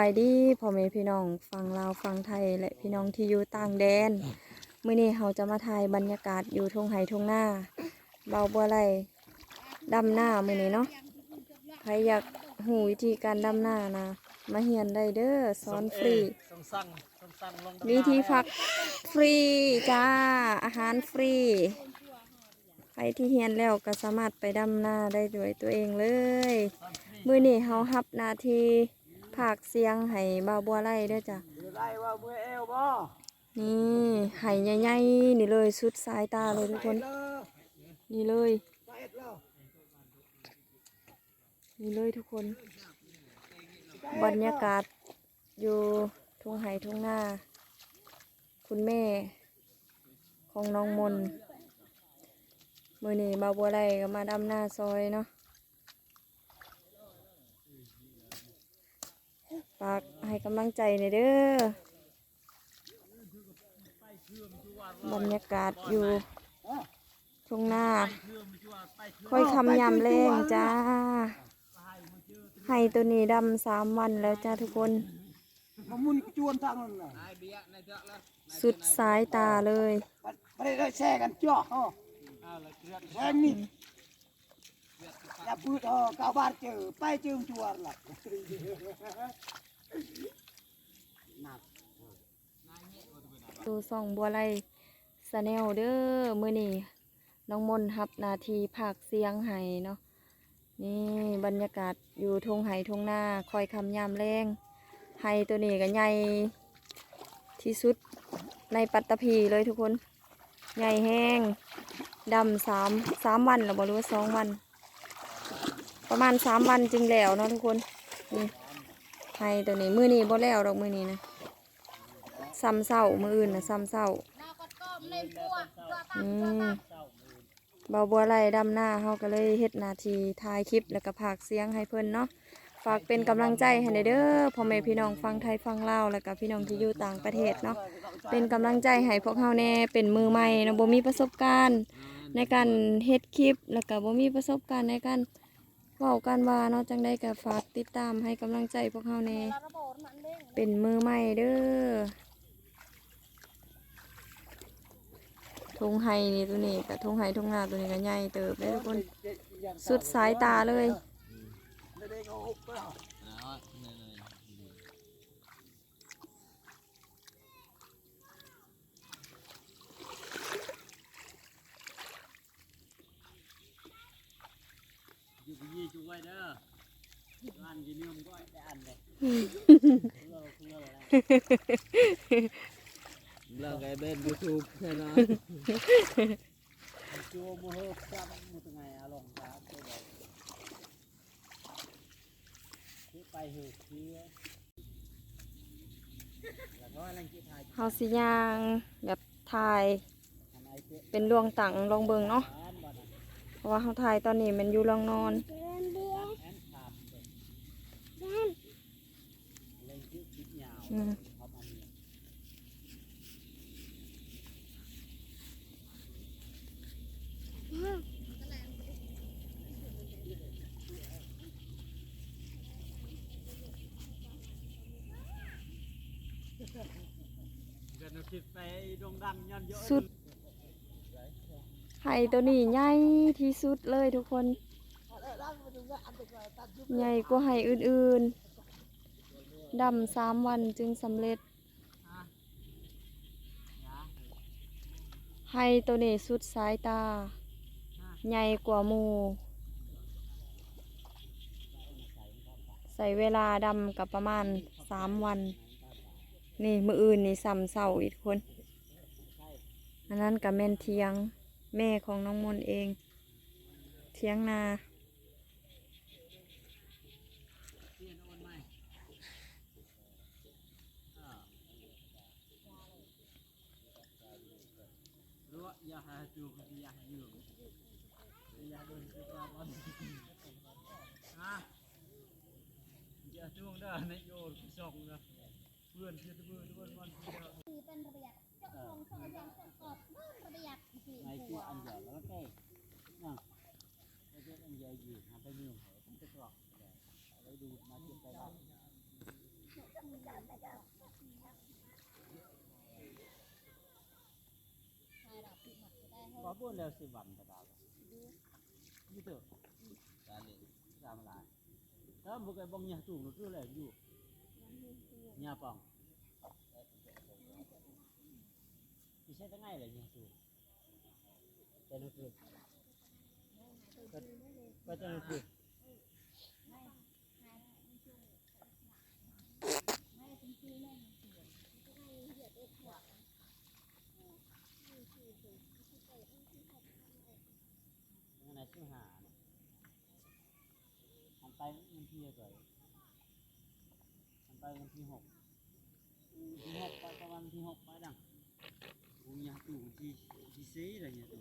ายดีพ่อแม่พี่น้องฝั่งลาวฝั่งไทยและพี่น้องที่อยู่ต่างแดนมื้อนี้เราจะมาถ่ายบรรยากาศอยู่ทุ่งไร่ทุ่งนาเบาบัวไร่ดำหน้ามื้อนี้เนาะใครอยากหูวิธีการดำหน้านะมาเรียนได้เด้อสอนฟรีมีที่พักฟรีจ้าอาหารฟรีใครที่เรียนแล้วก็สามารถไปดำหน้าได้ด้วยตัวเองเลยมื้อนี้เฮารับหน้าที่ภาคเสียงให้บ่าวบัวไร่เด้อจ้ะนี่ไห่ใหญ่ๆนี่เลยสุดสายตาเลยทุกคนนี่เลยทุกคนบรรยากาศอยู่ทุ่งไห่ทุ่งนาคุณแม่ของน้องมนมื้อนี้บ่าวบัวไร่ก็มาดำหน้าซอยเนาะฝากให้กำลังใจหน่อยเด้อบรรยากาศอยู่ทุ่งนาค่อยคำยำแรงจ้าให้ตัวนี้ดำ3 วันแล้วจ้าทุกคนสุดสายตาเลยไม่ได้แช่กันจ่อแช่นี่อย่าพูดกาวบาดเจอไปเจิมชัวร์หลักดูส่องบัวไร่สแนลเด้อมื้อนี้น้องมนรับหน้าที่ภาคเสียงไห้เนาะนี่บรรยากาศอยู่ทุ่งไห้ทุ่งนาคอยคำยามแรงไห้ตัวนี้ก็ใหญ่ที่สุดในปัตตภีเลยทุกคนใหญ่แห้งดำสามวันหรือบ่รู้ว่า2 วันประมาณ3 วันจึงแล้วเนาะทุกคนนี่ไห้ตัวนี้มื้อนี้บ่แล้วดอกมื้อนี้นะซ้ำเศร้ามื้ออื่นนะซ้ำเศร้าเบาบัวไร่ดำหน้าเขาก็เลยเฮ็ดหน้าที่ถ่ายคลิปแล้วก็พากเสียงให้เพิ่นเนาะฝากเป็นกำลังใจให้เด้อพ่อแม่พี่น้องฟังไทยฟังลาวแล้วก็พี่น้องที่อยู่ต่างประเทศเนาะเป็นกำลังใจให้พวกเฮาแน่เป็นมือใหม่เนาะบ่มีประสบการณ์ในการเฮ็ดคลิปแล้วก็บ่มีประสบการณ์ในการเว้ากันว่าเนาะจังได้ก็ฝากติดตามให้กำลังใจพวกเฮาแน่เป็นมือใหม่เด้อทุ่งไห่นี่ตัวนี้กับทุ่งไห่ทุ่งนาตัวนี้ก็ใหญ่เติบได้ทุกคนสุดสายตาเลยเราไงเป็นยูทูบใช่ไหมจูโมโหซ้ำมุตไงอารมณ์ครับที่ไปเหตุที่เฮาสิย่างแบบถ่ายเป็นดวงตังลองเบิ่งเนาะเพราะว่าเฮาถ่ายตอนนี้มันอยู่ลองนอนสุดไห่ตัวนี้ใหญ่ที่สุดเลยทุกคนใหญ่กว่าไห่อื่นๆดำ3 วันจึงสำเร็จไห่ตัวนี้สุดสายตาใหญ่กว่าหมู่ใส่เวลาดำกับประมาณ3 วันนี่มื้ออื่นนี่ซ้ำเศร้าอีกคนอันนั้นกับแม่นเทียงแม่ของน้องมนเองเทียงนาช่วงด้านในโยนส่งนะเพื่อนเพื่อนเพื่อนเพื่อนมันเป็นระเบียบเจ้าของเครื่องยนต์ประกอบเรื่องระเบียบในที่อันใหญ่แล้วก็นะแล้วก็อันใหญ่อยู่ทำไปเมืองเหรอผมจะกรอกไปดูมาเทียบไปได้ Có buôn leo sự vằn cả đào như thế ra mà lại đó một cái bông nhà tù nó cứ lạiอยู่nhà phòng thì sẽ tới ngay là nhà tùแต่นั่นคือก็จะนั่นคือยังไงชื่อหาอันไปมันที่อะไรอันไปมันที่6ไปประมาณที่6ไปดังกูnhà tùที่xí là nhà tù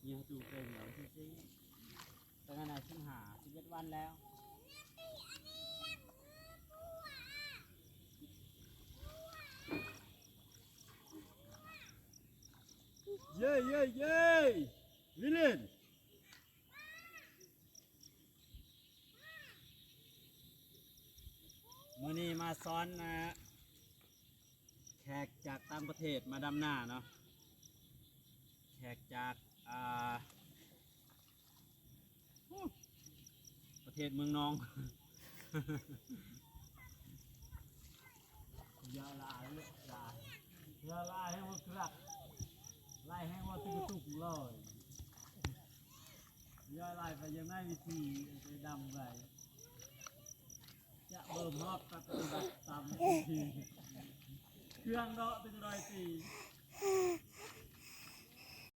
nhà tù cây nhỏที่xíแต่งานไหนชื่อหา11 วันแล้วเย้เย้เย้วิลเลนมื้อนี้มาซ้อนนะแขกจากต่างประเทศมาดำหน้าเนาะแขกจากประเทศเมืองนอง ยาลายยาลายให้ว่ากระไล่ให้ว่าตุกเลยยาลายไปยังไม่วิธีไปดำไปจะเบิ่มรอบกับปฏิบัติตามวิธีเครื่องเนาะเป็นรอยตี